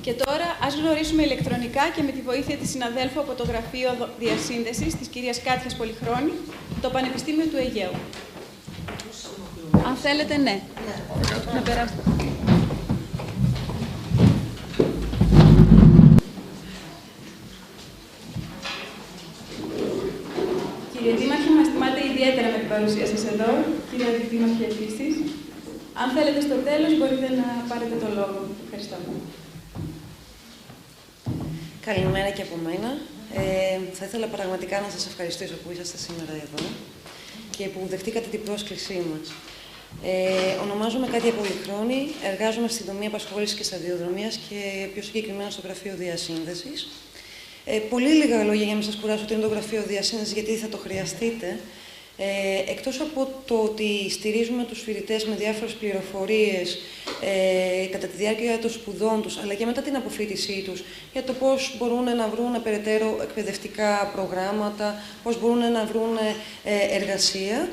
Και τώρα ας γνωρίσουμε ηλεκτρονικά και με τη βοήθεια της συναδέλφου από το Γραφείο Διασύνδεσης, της κυρίας Κάτιας Πολυχρόνη, το Πανεπιστήμιο του Αιγαίου. Αν θέλετε, ναι. Να περάσετε. Κύριε Δήμαρχε, μας τιμάτε ιδιαίτερα με την παρουσία σας εδώ. Κύριε Δήμαρχε, επίσης. Αν θέλετε στο τέλος, μπορείτε να πάρετε το λόγο. Ευχαριστώ. Καλημέρα και από μένα. Θα ήθελα πραγματικά να σας ευχαριστήσω που είσαστε σήμερα εδώ και που δεχτήκατε την πρόσκλησή μας. Ονομάζομαι Κάτια Πολυχρόνη, εργάζομαι στην τομή απασχόλησης και σταδιοδρομίας και πιο συγκεκριμένα στο Γραφείο Διασύνδεσης. Πολύ λίγα λόγια για να μην σας κουράσω ότι είναι το Γραφείο Διασύνδεσης, γιατί θα το χρειαστείτε. Εκτός από το ότι στηρίζουμε τους φοιτητές με διάφορες πληροφορίες κατά τη διάρκεια των σπουδών τους, αλλά και μετά την αποφοίτησή τους, για το πώς μπορούν να βρουν περαιτέρω εκπαιδευτικά προγράμματα, πώς μπορούν να βρουν εργασία,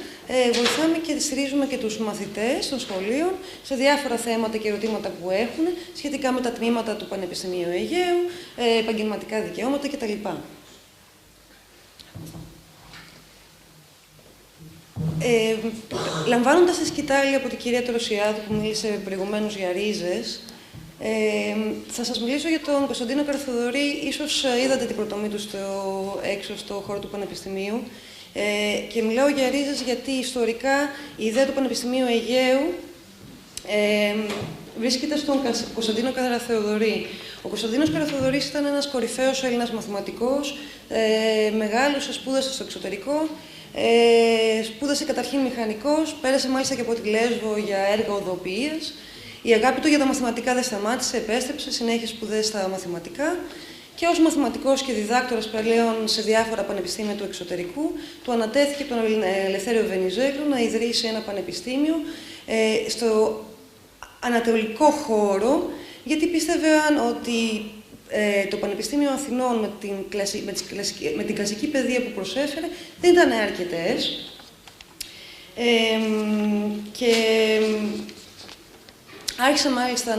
βοηθάμε και στηρίζουμε και τους μαθητές των σχολείων σε διάφορα θέματα και ερωτήματα που έχουν σχετικά με τα τμήματα του Πανεπιστημίου Αιγαίου, επαγγελματικά δικαιώματα κτλ. Λαμβάνοντας τη σκητάλη από την κυρία Τροσιάδου που μίλησε προηγουμένως για ρίζες, θα σας μιλήσω για τον Κωνσταντίνο Καραθεοδωρή. Ίσως είδατε την προτομή του έξω στο χώρο του Πανεπιστημίου. Και μιλάω για ρίζες γιατί ιστορικά η ιδέα του Πανεπιστημίου Αιγαίου βρίσκεται στον Κωνσταντίνο Καραθεοδωρή. Ο Κωνσταντίνος Καραθεοδωρής ήταν ένας κορυφαίος Έλληνας μαθηματικός, μεγάλος, σπούδασε στο εξωτερικό. Σπούδασε καταρχήν μηχανικός, πέρασε μάλιστα και από τη Λέσβο για έργα οδοποιίας. Η αγάπη του για τα μαθηματικά δεν σταμάτησε, επέστρεψε, συνέχισε σπουδές στα μαθηματικά και ως μαθηματικός και διδάκτορας πλέον σε διάφορα πανεπιστήμια του εξωτερικού, του ανατέθηκε από τον Ελευθέριο Βενιζέλου να ιδρύσει ένα πανεπιστήμιο στο ανατολικό χώρο, γιατί πίστευαν ότι το Πανεπιστήμιο Αθηνών με την κλασική παιδεία που προσέφερε δεν ήταν αρκετές και άρχισε μάλιστα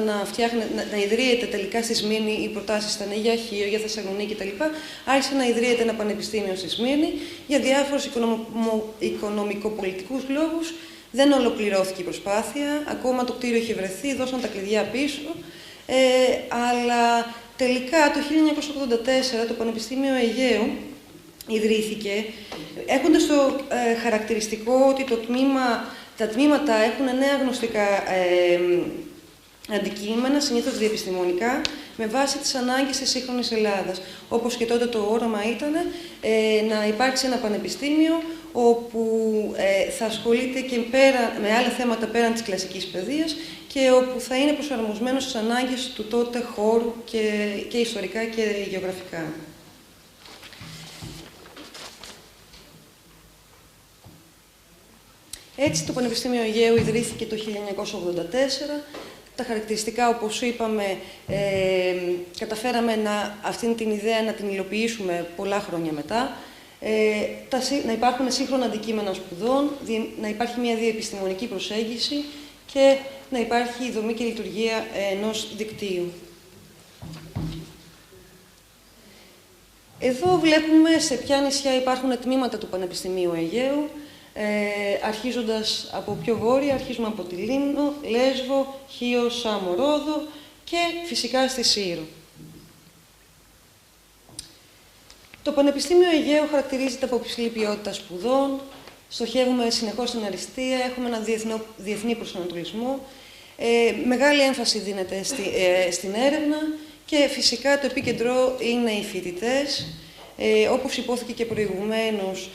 να ιδρύεται τελικά στη Σμύρνη. Οι προτάσεις ήταν για Χίο, για Θεσσαλονίκη κτλ. Άρχισε να ιδρύεται ένα πανεπιστήμιο στη Σμύρνη για διάφορους οικονομικοπολιτικούς λόγους. Δεν ολοκληρώθηκε η προσπάθεια, ακόμα το κτίριο είχε βρεθεί, δώσαν τα κλειδιά πίσω, αλλά τελικά το 1984 το Πανεπιστήμιο Αιγαίου ιδρύθηκε, έχοντας το χαρακτηριστικό ότι τα τμήματα έχουν νέα γνωστικά αντικείμενα, συνήθως διεπιστημονικά, με βάση τις ανάγκες της σύγχρονης Ελλάδας. Όπως και τότε το όραμα ήταν να υπάρξει ένα πανεπιστήμιο όπου θα ασχολείται και με άλλα θέματα πέραν της κλασικής παιδείας και όπου θα είναι προσαρμοσμένο στις ανάγκες του τότε χώρου και ιστορικά και γεωγραφικά. Έτσι, το Πανεπιστήμιο Αιγαίου ιδρύθηκε το 1984. Τα χαρακτηριστικά, όπως είπαμε, καταφέραμε αυτήν την ιδέα να την υλοποιήσουμε πολλά χρόνια μετά. Να υπάρχουν σύγχρονα αντικείμενα σπουδών, να υπάρχει μια διεπιστημονική προσέγγιση και να υπάρχει η δομή και λειτουργία ενός δικτύου. Εδώ βλέπουμε σε ποια νησιά υπάρχουν τμήματα του Πανεπιστημίου Αιγαίου. Αρχίζοντας από πιο βόρεια, αρχίζουμε από τη Λίμνο, Λέσβο, Χίο, Σάμο, Ρόδο και φυσικά στη Σύρο. Το Πανεπιστήμιο Αιγαίου χαρακτηρίζεται από υψηλή ποιότητα σπουδών, στοχεύουμε συνεχώς στην αριστεία, έχουμε ένα διεθνή προσανατολισμό, μεγάλη έμφαση δίνεται στην έρευνα και φυσικά το επίκεντρο είναι οι φοιτητές. Όπως υπόθηκε και προηγουμένως,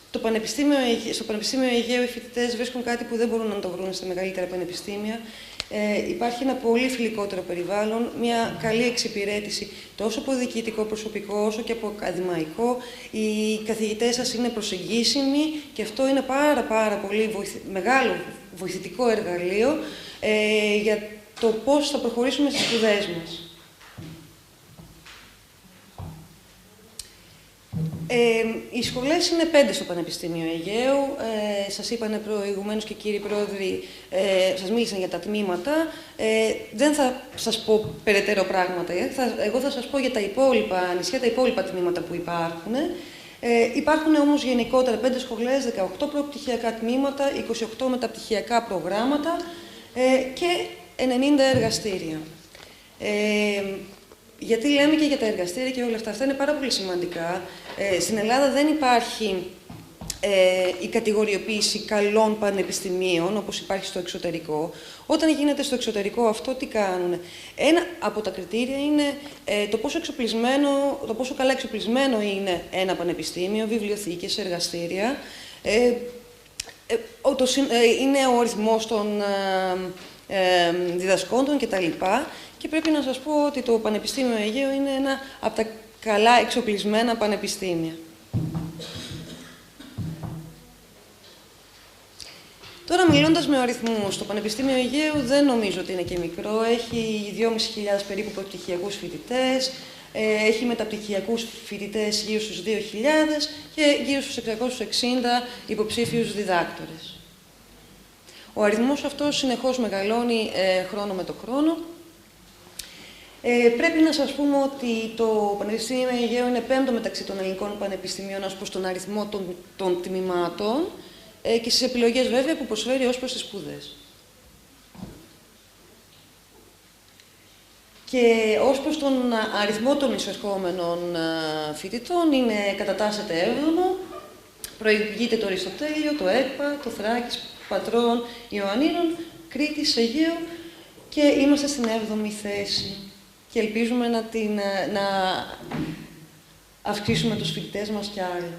στο Πανεπιστήμιο Αιγαίου οι φοιτητές βρίσκουν κάτι που δεν μπορούν να το βρουν στα μεγαλύτερα πανεπιστήμια. Υπάρχει ένα πολύ φιλικότερο περιβάλλον, μια καλή εξυπηρέτηση τόσο από διοικητικό προσωπικό όσο και από ακαδημαϊκό. Οι καθηγητές σας είναι προσεγγίσιμοι και αυτό είναι πάρα πολύ μεγάλο βοηθητικό εργαλείο για το πώς θα προχωρήσουμε στις σπουδές μας. Οι σχολές είναι 5 στο Πανεπιστήμιο Αιγαίου. Σας είπανε προηγουμένως και κύριοι πρόεδροι, σας μίλησαν για τα τμήματα. Δεν θα σας πω περαιτέρω πράγματα. Εγώ θα σας πω για τα υπόλοιπα νησιά, τα υπόλοιπα τμήματα που υπάρχουν. Υπάρχουν όμως γενικότερα 5 σχολές, 18 προπτυχιακά τμήματα, 28 μεταπτυχιακά προγράμματα και 90 εργαστήρια. Γιατί λέμε και για τα εργαστήρια και όλα αυτά. Αυτά είναι πάρα πολύ σημαντικά. Στην Ελλάδα δεν υπάρχει η κατηγοριοποίηση καλών πανεπιστημίων, όπως υπάρχει στο εξωτερικό. Όταν γίνεται στο εξωτερικό αυτό, τι κάνουν? Ένα από τα κριτήρια είναι το πόσο καλά εξοπλισμένο είναι ένα πανεπιστήμιο, βιβλιοθήκες, εργαστήρια. Είναι ο αριθμός των διδασκόντων κτλ. Και πρέπει να σας πω ότι το Πανεπιστήμιο Αιγαίου είναι ένα από τα καλά εξοπλισμένα πανεπιστήμια. Τώρα, μιλώντας με αριθμούς, το Πανεπιστήμιο Αιγαίου δεν νομίζω ότι είναι και μικρό. Έχει 2.500 περίπου προπτυχιακούς φοιτητές, έχει μεταπτυχιακούς φοιτητές γύρω στους 2.000 και γύρω στους 660 υποψήφιους διδάκτορες. Ο αριθμός αυτός συνεχώς μεγαλώνει χρόνο με το χρόνο. Πρέπει να σας πούμε ότι το Πανεπιστήμιο Αιγαίου είναι 5ο μεταξύ των ελληνικών πανεπιστημίων ως προς τον αριθμό των τμήματων και στις επιλογές βέβαια που προσφέρει ως προς τις σπουδές. Και ως προς τον αριθμό των εισερχόμενων φοιτητών κατατάσσεται 7ο, προηγείται το Αριστοτέλειο, το ΕΚΠΑ, το Θράκης, Πατρών, Ιωαννίνων, Κρήτης, Αιγαίου και είμαστε στην 7η θέση. Και ελπίζουμε να αυξήσουμε τους φοιτητές μας κι άλλο.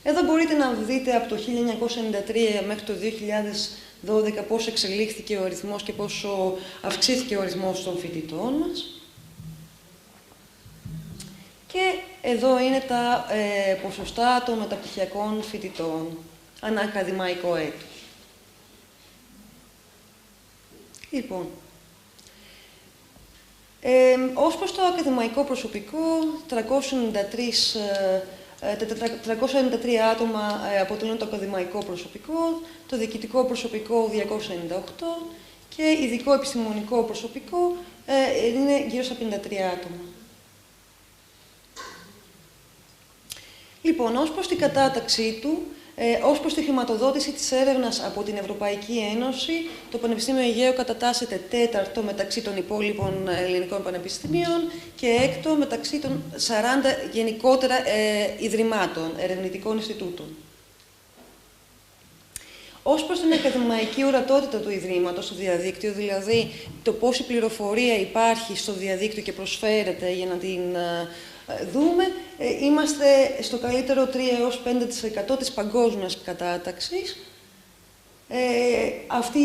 Εδώ μπορείτε να δείτε από το 1993 μέχρι το 2012 πώς εξελίχθηκε ο αριθμός και πόσο αυξήθηκε ο αριθμός των φοιτητών μας. Και εδώ είναι τα ποσοστά των μεταπτυχιακών φοιτητών ανά ακαδημαϊκό έτος. Λοιπόν, ως προς το ακαδημαϊκό προσωπικό, 393 άτομα αποτελούν το ακαδημαϊκό προσωπικό, το διοικητικό προσωπικό 298 και ειδικό επιστημονικό προσωπικό είναι γύρω στα 53 άτομα. Λοιπόν, ως προς την κατάταξή του, ως προς τη χρηματοδότηση της έρευνας από την Ευρωπαϊκή Ένωση, το Πανεπιστήμιο Αιγαίου κατατάσσεται 4ο μεταξύ των υπόλοιπων ελληνικών πανεπιστημίων και 6ο μεταξύ των 40 γενικότερα ιδρυμάτων, ερευνητικών Ινστιτούτων. Ως προς την ακαδημαϊκή ορατότητα του Ιδρύματος στο διαδίκτυο, δηλαδή το πόση πληροφορία υπάρχει στο διαδίκτυο και προσφέρεται για να την δούμε, είμαστε στο καλύτερο 3 έως 5% της παγκόσμιας κατάταξης. Αυτή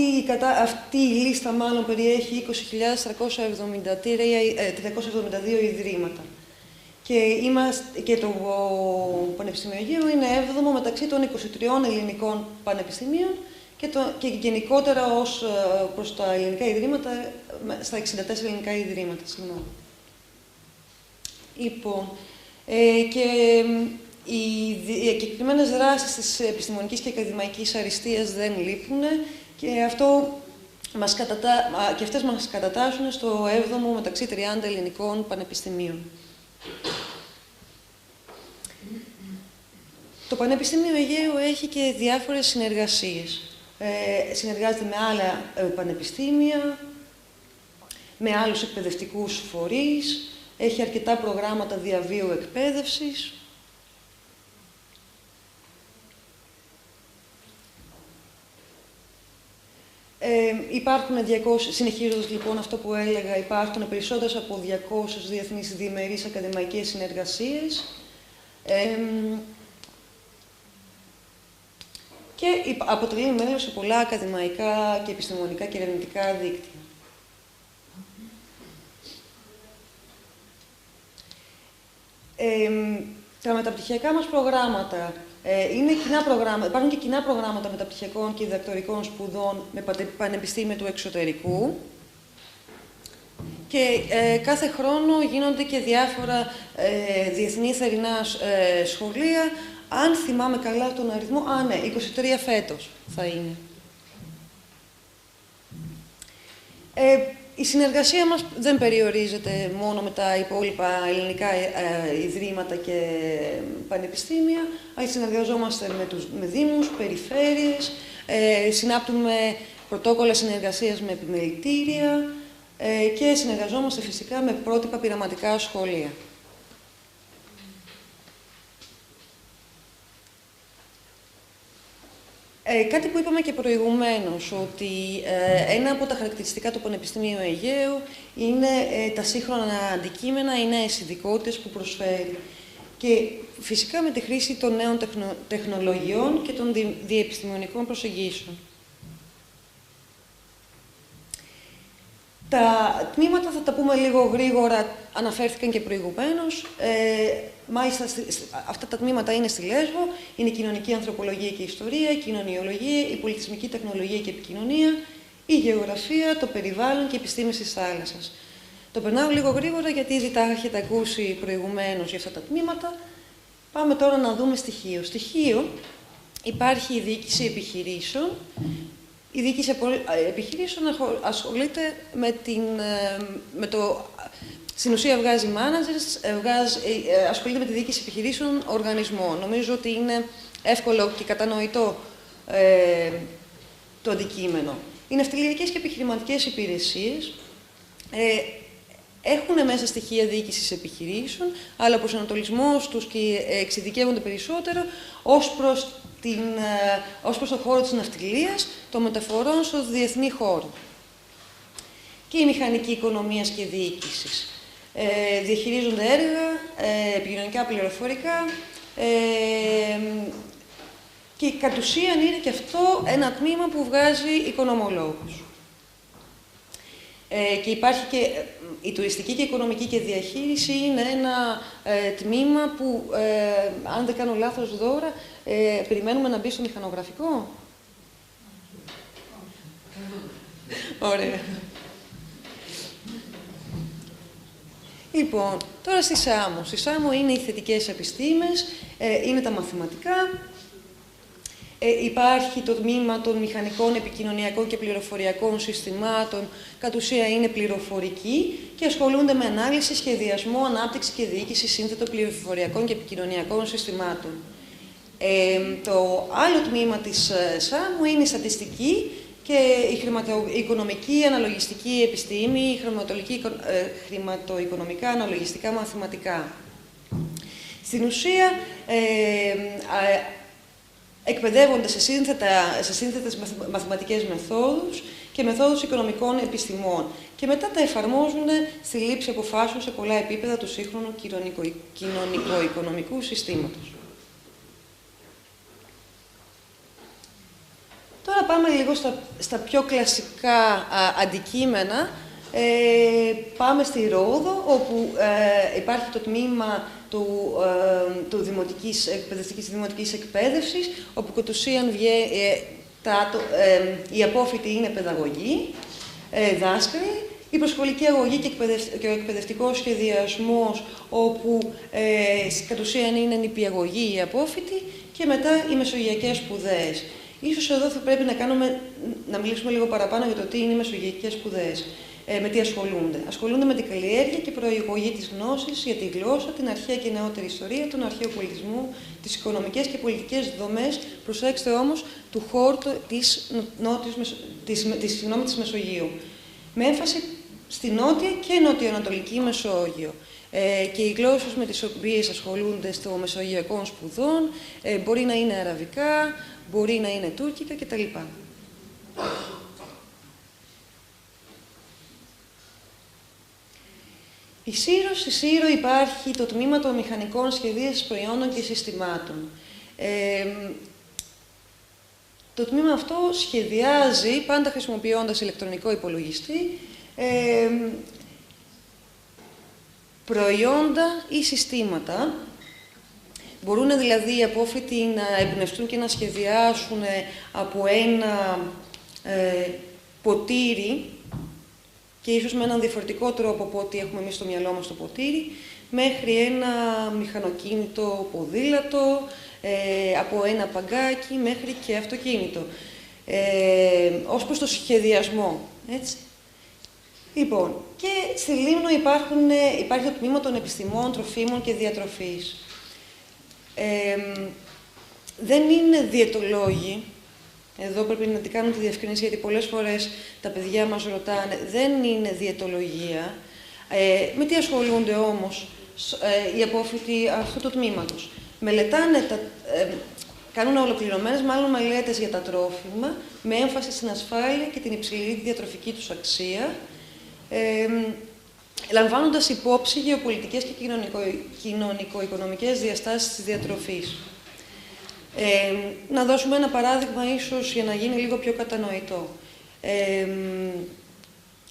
η λίστα μάλλον περιέχει 20.372 ιδρύματα. Και το Πανεπιστήμιο Αιγαίου είναι 7ο μεταξύ των 23 ελληνικών πανεπιστημίων και γενικότερα ως προς τα ελληνικά ιδρύματα, στα 64 ελληνικά ιδρύματα. Λοιπόν, και οι εγκεκριμένες δράσεις της επιστημονικής και ακαδημαϊκής αριστείας δεν λείπουν και αυτές μας κατατάσσουν στο 7ο μεταξύ 30 ελληνικών πανεπιστημίων. Το Πανεπιστήμιο Αιγαίου έχει και διάφορες συνεργασίες. Συνεργάζεται με άλλα πανεπιστήμια, με άλλους εκπαιδευτικούς φορείς, έχει αρκετά προγράμματα διαβίου εκπαίδευσης. Συνεχίζοντας λοιπόν αυτό που έλεγα, υπάρχουν περισσότερες από 200 διεθνείς διημερείς ακαδημαϊκές συνεργασίες και αποτελεί μέλος σε πολλά ακαδημαϊκά και επιστημονικά και ερευνητικά δίκτυα. Τα μεταπτυχιακά μας προγράμματα είναι κοινά προγράμματα. Υπάρχουν και κοινά προγράμματα μεταπτυχιακών και διδακτορικών σπουδών με πανεπιστήμια του εξωτερικού και κάθε χρόνο γίνονται και διάφορα διεθνή θερινά σχολεία. Αν θυμάμαι καλά τον αριθμό, ναι, 23 φέτος θα είναι. Η συνεργασία μας δεν περιορίζεται μόνο με τα υπόλοιπα ελληνικά ιδρύματα και πανεπιστήμια, αλλά συνεργαζόμαστε με δήμους, περιφέρειες, συνάπτουμε πρωτόκολλα συνεργασίας με επιμελητήρια και συνεργαζόμαστε φυσικά με πρότυπα πειραματικά σχολεία. Κάτι που είπαμε και προηγουμένως, ότι ένα από τα χαρακτηριστικά του Πανεπιστημίου Αιγαίου είναι τα σύγχρονα αντικείμενα, οι νέες ειδικότητες που προσφέρει. Και φυσικά με τη χρήση των νέων τεχνολογιών και των διεπιστημονικών προσεγγίσεων. Τα τμήματα, θα τα πούμε λίγο γρήγορα, αναφέρθηκαν και προηγουμένως. Μάλιστα, αυτά τα τμήματα είναι στη Λέσβο. Είναι η κοινωνική ανθρωπολογία και ιστορία, η κοινωνιολογία, η πολιτισμική τεχνολογία και επικοινωνία, η γεωγραφία, το περιβάλλον και η επιστήμη της θάλασσας. Το περνάω λίγο γρήγορα, γιατί ήδη τα έχετε ακούσει προηγουμένως για αυτά τα τμήματα. Πάμε τώρα να δούμε στοιχείο. Στοιχείο, υπάρχει η διοίκηση επιχειρήσεων. Η διοίκηση επιχειρήσεων ασχολείται με το... Στην ουσία βγάζει managers, ασχολείται με τη διοίκηση επιχειρήσεων οργανισμών. Νομίζω ότι είναι εύκολο και κατανοητό το αντικείμενο. Οι ναυτιλιακές και επιχειρηματικές υπηρεσίες έχουν μέσα στοιχεία διοίκησης επιχειρήσεων, αλλά ο προσανατολισμός τους και εξειδικεύονται περισσότερο ως προς τον χώρο της ναυτιλίας, των μεταφορών στο διεθνή χώρο. Και η μηχανική οικονομίας και διοίκησης. Διαχειρίζονται έργα, επικοινωνικά πληροφορικά και κατ' ουσίαν είναι και αυτό ένα τμήμα που βγάζει οικονομολόγους. Και υπάρχει και η τουριστική και οικονομική και διαχείριση είναι ένα τμήμα που, αν δεν κάνω λάθος δώρα, περιμένουμε να μπει στο μηχανογραφικό. Ωραία. Λοιπόν, τώρα στη ΣΑΜΟ. Στη ΣΑΜΟ είναι οι θετικές επιστήμες, είναι τα μαθηματικά. Υπάρχει το τμήμα των μηχανικών, επικοινωνιακών και πληροφοριακών συστημάτων, κατ' ουσία είναι πληροφορική και ασχολούνται με ανάλυση, σχεδιασμό, ανάπτυξη και διοίκηση σύνθετων πληροφοριακών και επικοινωνιακών συστημάτων. Το άλλο τμήμα της ΣΑΜΟ είναι η στατιστική και η χρηματοοικονομική αναλογιστική επιστήμη, η χρηματοοικονομικά αναλογιστικά μαθηματικά. Στην ουσία, εκπαιδεύονται σε σύνθετες μαθηματικές μεθόδους και μεθόδους οικονομικών επιστημών και μετά τα εφαρμόζουν στη λήψη αποφάσεων σε πολλά επίπεδα του σύγχρονου κοινωνικο-οικονομικού συστήματος. Τώρα πάμε λίγο στα πιο κλασικά αντικείμενα. Πάμε στη Ρόδο, όπου υπάρχει το τμήμα του της δημοτικής εκπαίδευσης, όπου κατ' ουσίαν οι απόφοιτοι είναι παιδαγωγοί, δάσκαλοι, η προσχολική αγωγή και ο εκπαιδευτικός σχεδιασμός, όπου κατ' ουσίαν είναι νηπιαγωγοί οι απόφοιτοι, και μετά οι μεσογειακές σπουδές. Ίσως εδώ θα πρέπει να μιλήσουμε λίγο παραπάνω για το τι είναι οι μεσογειακές σπουδές. Με τι ασχολούνται. Ασχολούνται με την καλλιέργεια και προηγωγή της γνώσης για τη γλώσσα, την αρχαία και νεότερη ιστορία, τον αρχαίο πολιτισμό, τις οικονομικές και πολιτικές δομές, προσέξτε όμως, του χώρου της Μεσογείου. Με έμφαση στη νότια και νοτιοανατολική Μεσόγειο. Και οι γλώσσες με τις οποίες ασχολούνται στο μεσογειακών σπουδών μπορεί να είναι αραβικά, μπορεί να είναι τουρκικά κτλ. Στη Σύρο υπάρχει το τμήμα των μηχανικών σχεδίασης προϊόντων και συστημάτων. Το τμήμα αυτό σχεδιάζει, πάντα χρησιμοποιώντας ηλεκτρονικό υπολογιστή, προϊόντα ή συστήματα. Μπορούν δηλαδή οι απόφοιτοι να εμπνευστούν και να σχεδιάσουν από ένα ποτήρι και ίσως με έναν διαφορετικό τρόπο από ό,τι έχουμε εμείς στο μυαλό μας το ποτήρι, μέχρι ένα μηχανοκίνητο ποδήλατο, από ένα παγκάκι μέχρι και αυτοκίνητο. Ως προς το σχεδιασμό, έτσι. Λοιπόν, και στη Λίμνο υπάρχει το τμήμα των επιστημών, τροφίμων και διατροφής. Δεν είναι διαιτολόγοι. Εδώ πρέπει να την κάνουμε τη διευκρίνηση, γιατί πολλές φορές τα παιδιά μας ρωτάνε, δεν είναι διαιτολογία. Με τι ασχολούνται όμως οι απόφοιτοι αυτού του τμήματος? Μελετάνε, κάνουν ολοκληρωμένες μάλλον μελέτες για τα τρόφιμα, με έμφαση στην ασφάλεια και την υψηλή διατροφική τους αξία, λαμβάνοντας υπόψη γεωπολιτικές και κοινωνικο-οικονομικές διαστάσεις της διατροφής. Να δώσουμε ένα παράδειγμα, ίσως, για να γίνει λίγο πιο κατανοητό.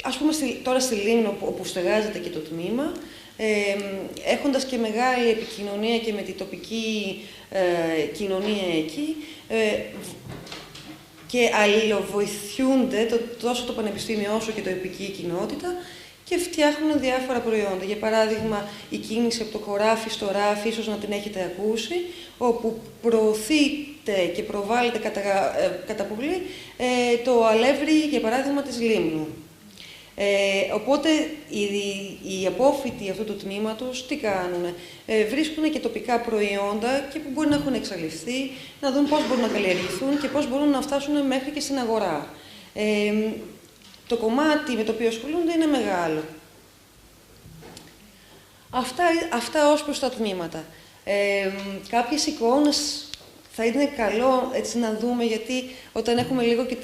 Ας πούμε, τώρα στη Λίμνο, όπου στεγάζεται και το τμήμα, έχοντας και μεγάλη επικοινωνία και με την τοπική κοινωνία εκεί, και αλληλοβοηθούνται τόσο το πανεπιστήμιο όσο και το τοπική κοινότητα και φτιάχνουν διάφορα προϊόντα. Για παράδειγμα, η κίνηση από το χωράφι στο ράφι, ίσως να την έχετε ακούσει, όπου προωθείται και προβάλλεται κατά πολύ το αλεύρι, για παράδειγμα, της Λίμνου. Οπότε οι απόφοιτοι αυτού του τμήματος τι κάνουν? Βρίσκουν και τοπικά προϊόντα και που μπορεί να έχουν εξαλειφθεί, να δουν πώς μπορούν να καλλιεργηθούν και πώς μπορούν να φτάσουν μέχρι και στην αγορά. Το κομμάτι με το οποίο ασχολούνται είναι μεγάλο. Αυτά ως προς τα τμήματα. Κάποιες εικόνες θα είναι καλό έτσι να δούμε, γιατί όταν έχουμε λίγο και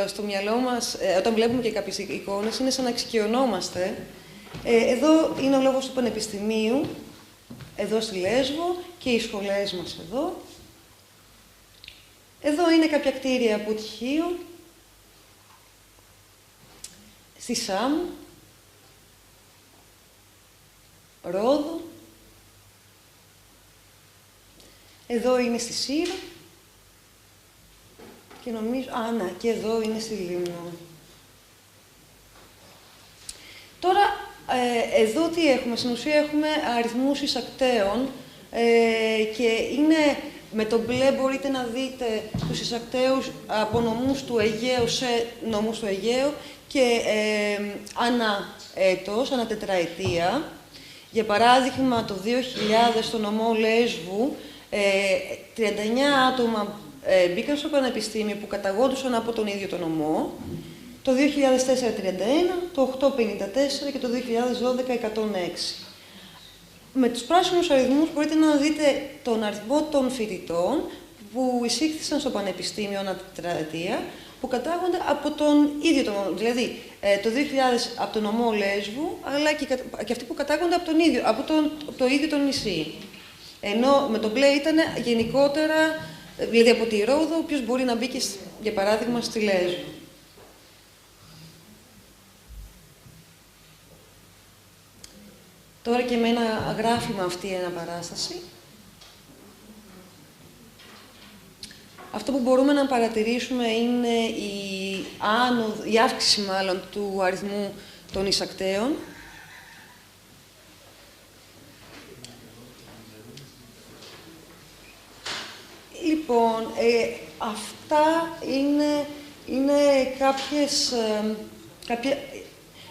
στο μυαλό μας, όταν βλέπουμε και κάποιες εικόνες, είναι σαν να εξοικειωνόμαστε. Εδώ είναι ο λόγος του Πανεπιστημίου, εδώ στη Λέσβο, και οι σχολές μας εδώ. Εδώ είναι κάποια κτίρια αποτυχίων, στη Σάμου, Ρόδο. Εδώ είναι στη Σύρο και νομίζω... και εδώ είναι στη Λίμνο. Τώρα, εδώ τι έχουμε? Στην ουσία έχουμε αριθμούς εισακτέων και είναι... Με το μπλε μπορείτε να δείτε τους εισακτέους από νομούς του Αιγαίου σε νομούς του Αιγαίου και ανά έτος, ανά τετραετία. Για παράδειγμα, το 2000 στο νομό Λέσβου, 39 άτομα μπήκαν στο πανεπιστήμιο που καταγόντουσαν από τον ίδιο τον νομό. Το 2004 31, το 8 54 και το 2012 106. Με τους πράσινους αριθμούς μπορείτε να δείτε τον αριθμό των φοιτητών που εισήχθησαν στο πανεπιστήμιο ανά τετραετία, που κατάγονται από τον ίδιο τον νομό. Δηλαδή, το 2000 από τον νομό Λέσβου, αλλά και αυτοί που κατάγονται από το ίδιο το νησί. Ενώ με το μπλε ήταν γενικότερα, δηλαδή από τη Ρόδο, ποιος μπορεί να μπει και, για παράδειγμα, στη Λέσβο. Τώρα και με ένα γράφημα αυτή η αναπαράσταση. Αυτό που μπορούμε να παρατηρήσουμε είναι η αύξηση μάλλον του αριθμού των εισακτέων. Λοιπόν, αυτά είναι κάποια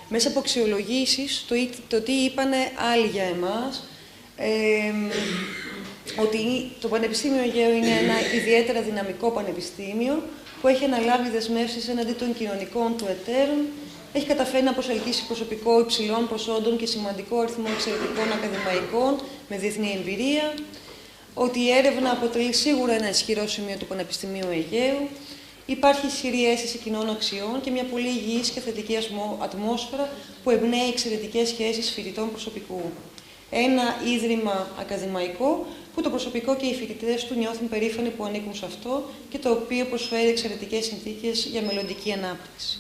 μέσα από αξιολογήσεις, το τι είπανε άλλοι για εμάς, ότι το Πανεπιστήμιο Αιγαίου είναι ένα ιδιαίτερα δυναμικό πανεπιστήμιο που έχει αναλάβει δεσμεύσεις εναντί των κοινωνικών του εταίρων, έχει καταφέρει να προσελκύσει προσωπικό υψηλών προσόντων και σημαντικό αριθμό εξαιρετικών ακαδημαϊκών με διεθνή εμπειρία, ότι η έρευνα αποτελεί σίγουρα ένα ισχυρό σημείο του Πανεπιστημίου Αιγαίου, υπάρχει ισχυρή αίσθηση κοινών αξιών και μια πολύ υγιής και θετική ατμόσφαιρα που εμπνέει εξαιρετικές σχέσεις φοιτητών προσωπικού. Ένα ίδρυμα ακαδημαϊκό που το προσωπικό και οι φοιτητές του νιώθουν περήφανοι που ανήκουν σε αυτό και το οποίο προσφέρει εξαιρετικές συνθήκες για μελλοντική ανάπτυξη.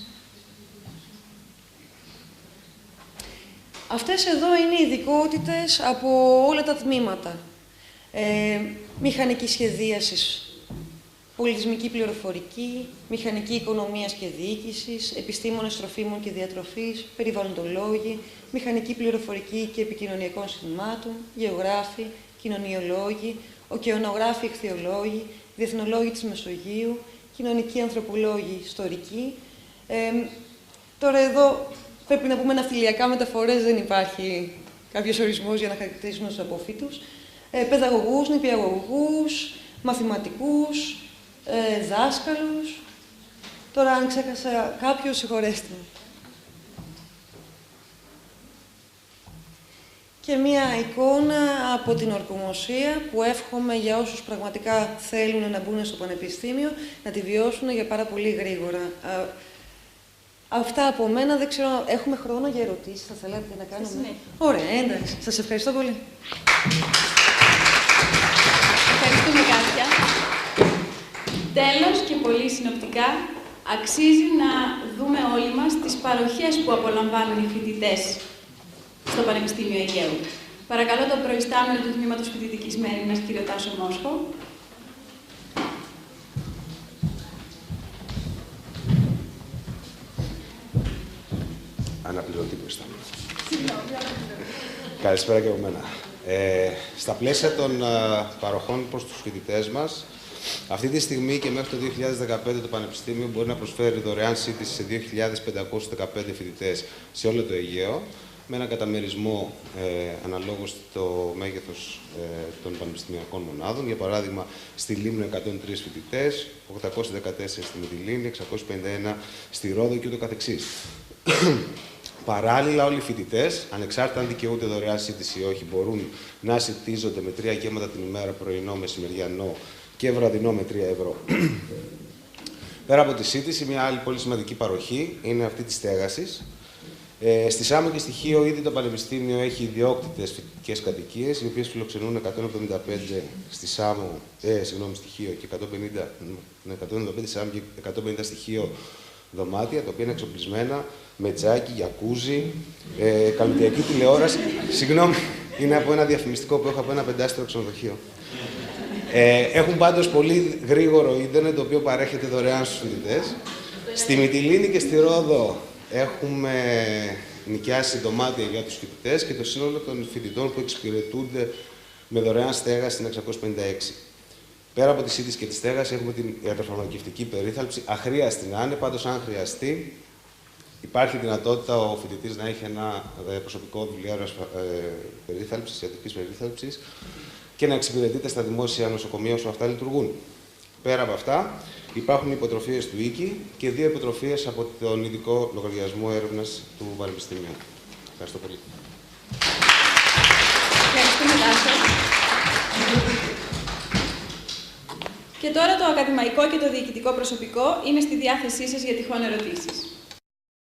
Αυτές εδώ είναι οι ειδικότητες από όλα τα τμήματα. Μηχανική σχεδίασης πολιτισμική πληροφορική, μηχανική οικονομίας και διοίκησης, επιστήμονες τροφίμων και διατροφής, περιβαλλοντολόγοι, μηχανική πληροφορική και επικοινωνιακών συστημάτων, γεωγράφοι, κοινωνιολόγοι, οκεανογράφοι, ηχθειολόγοι, διεθνολόγοι της Μεσογείου, κοινωνικοί ανθρωπολόγοι, ιστορικοί. Τώρα εδώ πρέπει να πούμε ναυτιλιακά μεταφορές, δεν υπάρχει κάποιος ορισμός για να χαρακτηρίσουμε τους αποφύτους. Παιδαγωγούς, νηπιαγωγούς, μαθηματικούς, δάσκαλους. Τώρα, αν ξέχασα κάποιους, συγχωρέστε με. Και μία εικόνα από την ορκομοσία που εύχομαι για όσους πραγματικά θέλουν να μπουν στο πανεπιστήμιο να τη βιώσουν για πάρα πολύ γρήγορα. Αυτά από μένα. Δεν ξέρω, έχουμε χρόνο για ερωτήσεις, θα θέλατε να κάνουμε? Ωραία, εντάξει. Σας ευχαριστώ πολύ. Ευχαριστούμε, Κάτια. Τέλος και πολύ συνοπτικά, αξίζει να δούμε όλοι μας τις παροχές που απολαμβάνουν οι φοιτητές στο Πανεπιστήμιο Αιγαίου. Παρακαλώ τον προϊστάμενο του Τμήματος Φοιτητικής Μέριμνας, κύριο Τάσο Μόσχο. Αναπληρωτή προϊστάμενο. Καλησπέρα και από μένα. Στα πλαίσια των παροχών προς τους φοιτητές μας, αυτή τη στιγμή και μέχρι το 2015 το Πανεπιστήμιο μπορεί να προσφέρει δωρεάν σύντηση σε 2.515 φοιτητές σε όλο το Αιγαίο, με έναν καταμερισμό αναλόγως στο μέγεθος των πανεπιστημιακών μονάδων. Για παράδειγμα, στη Λίμνο 103 φοιτητές, 814 στη Μυτιλήνη, 651 στη Ρόδο και ούτω καθεξής. Παράλληλα, όλοι οι φοιτητές, ανεξάρτητα αν δικαιούνται δωρεάν σύντηση ή όχι, μπορούν να συντίζονται με 3 γεύματα την ημέρα, πρωινό, μεσημεριανό και βραδινό με 3 ευρώ. Πέρα από τη σύντηση, μια άλλη πολύ σημαντική παροχή είναι αυτή της στέγασης. Στη Σάμο και στη Χίο ήδη το Πανεπιστήμιο έχει ιδιόκτητες φοιτητικές κατοικίες, οι οποίες φιλοξενούν 175 στη Σάμο, στη Χίο και 175 στη Σάμο και 150 στη Χίο δωμάτια, τα οποία είναι εξοπλισμένα με τζάκι, γιακούζι, καλωδιακή τηλεόραση. Συγγνώμη, είναι από ένα διαφημιστικό που έχω από ένα 5-άστερο ξενοδοχείο. Έχουν πάντως πολύ γρήγορο ίντερνετ, το οποίο παρέχεται δωρεάν στους φοιτητές. Στη Μυτιλήνη και στη Ρόδο έχουμε νοικιάσει δωμάτια για τους φοιτητές και το σύνολο των φοιτητών που εξυπηρετούνται με δωρεάν στέγαση είναι 656. Πέρα από τη σύντηση και τη στέγαση, έχουμε την ιατροφαρμακευτική περίθαλψη. Αχρίαστη να είναι, πάντως αν χρειαστεί, υπάρχει δυνατότητα ο φοιτητής να έχει ένα προσωπικό δουλειάριο περίθαλψης, ιατρικής περίθαλψης και να εξυπηρετείται στα δημόσια νοσοκομεία όσο αυτά λειτουργούν. Πέρα από αυτά, υπάρχουν υποτροφίες του ΙΚΙ και 2 υποτροφίες από τον ειδικό λογαριασμό έρευνας του Πανεπιστημίου. Ευχαριστώ πολύ. Ευχαριστούμε, Τάσο. Και τώρα το ακαδημαϊκό και το διοικητικό προσωπικό είναι στη διάθεσή σας για τυχόν ερωτήσεις.